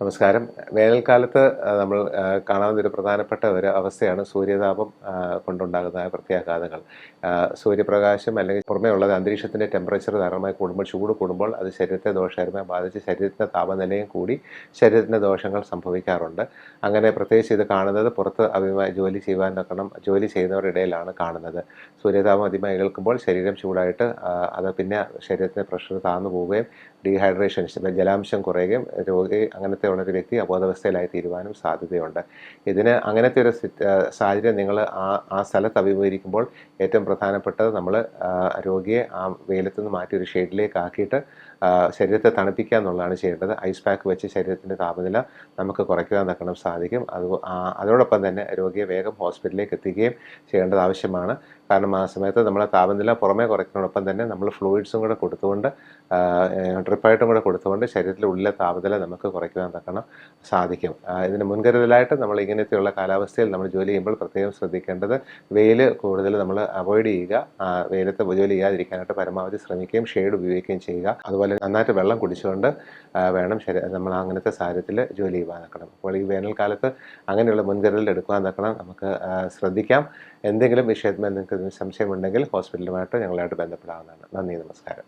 നമസ്കാരം. വേനൽക്കാലത്ത് നമ്മൾ കാണാവുന്ന ഒരു പ്രധാനപ്പെട്ട ഒരു അവസ്ഥയാണ് സൂര്യതാപം കൊണ്ടുണ്ടാകുന്ന പ്രത്യാഘാതങ്ങൾ. സൂര്യപ്രകാശം അല്ലെങ്കിൽ പുറമേ ഉള്ളത് അന്തരീക്ഷത്തിൻ്റെ ടെമ്പറേച്ചർ ധാരാളമായി കൂടുമ്പോൾ, ചൂട് കൂടുമ്പോൾ അത് ശരീരത്തെ ദോഷകരമായി ബാധിച്ച് ശരീരത്തിൻ്റെ താപനിലയും കൂടി ശരീരത്തിന് ദോഷങ്ങൾ സംഭവിക്കാറുണ്ട്. അങ്ങനെ പ്രത്യേകിച്ച് ഇത് കാണുന്നത് പുറത്ത് അധികമായി ജോലി ചെയ്യുന്നവരുടെ ഇടയിലാണ് കാണുന്നത്. സൂര്യതാപം അധികമായി ഏൽക്കുമ്പോൾ ശരീരം ചൂടായിട്ട് അത് പിന്നെ ശരീരത്തിൻ്റെ പ്രഷർ താഴ്ന്നു പോവുകയും ഡീഹൈഡ്രേഷൻ, ജലാംശം കുറയുകയും രോഗി അങ്ങനത്തെ ഉള്ളൊരു വ്യക്തി അബോധാവസ്ഥയിലായി തീരുവാനും സാധ്യതയുണ്ട്. ഇതിന് അങ്ങനത്തെ ഒരു സാഹചര്യം നിങ്ങൾ ആ സ്ഥലത്ത് അഭിമുഖീകരിക്കുമ്പോൾ ഏറ്റവും പ്രധാനപ്പെട്ടത് നമ്മൾ രോഗിയെ ആ വെയിലത്തുനിന്ന് മാറ്റി ഒരു ഷെയ്ഡിലേക്ക് ആക്കിയിട്ട് ശരീരത്തെ തണുപ്പിക്കുക എന്നുള്ളതാണ് ചെയ്യേണ്ടത്. ഐസ് പാക്ക് വെച്ച് ശരീരത്തിൻ്റെ താപനില നമുക്ക് കുറയ്ക്കുവാൻ തക്കണം സാധിക്കും. അതോടൊപ്പം തന്നെ രോഗിയെ വേഗം ഹോസ്പിറ്റലിലേക്ക് എത്തിക്കുകയും ചെയ്യേണ്ടത് ആവശ്യമാണ്. കാരണം ആ സമയത്ത് നമ്മൾ താപനില പുറമേ കുറയ്ക്കുന്നതോടൊപ്പം തന്നെ നമ്മൾ ഫ്ലൂയിഡ്സും കൂടെ കൊടുത്തുകൊണ്ട് ഡ്രിപ്പായിട്ടും കൂടെ കൊടുത്തുകൊണ്ട് ശരീരത്തിലെ ഉള്ളിലെ താപനില നമുക്ക് കുറയ്ക്കുവാൻ തക്കണം സാധിക്കും. ഇതിന് മുൻകരുതലായിട്ട് നമ്മൾ ഇങ്ങനത്തെയുള്ള കാലാവസ്ഥയിൽ നമ്മൾ ജോലി ചെയ്യുമ്പോൾ പ്രത്യേകം ശ്രദ്ധിക്കേണ്ടത് വെയിൽ കൂടുതൽ നമ്മൾ അവോയ്ഡ് ചെയ്യുക. വെയിലത്ത് ജോലി ചെയ്യാതിരിക്കാനായിട്ട് പരമാവധി ശ്രമിക്കുകയും ഷെയ്ഡ് ഉപയോഗിക്കുകയും ചെയ്യുക. അതുപോലെ നന്നായിട്ട് വെള്ളം കുടിച്ചുകൊണ്ട് വേണം നമ്മൾ അങ്ങനത്തെ സാഹചര്യത്തിൽ ജോലി ചെയ്യുവാൻ തക്കണം. അപ്പോൾ ഈ വേനൽക്കാലത്ത് അങ്ങനെയുള്ള മുൻകരുതൽ എടുക്കുവാൻ തക്കണം നമുക്ക് ശ്രദ്ധിക്കാം. എന്തെങ്കിലും വിഷയത്തിൽ നിങ്ങൾക്ക് സംശയമുണ്ടെങ്കിൽ ഹോസ്പിറ്റലുമായിട്ട് ഞങ്ങളായിട്ട് ബന്ധപ്പെടാവുന്നതാണ്. നന്ദി, നമസ്കാരം.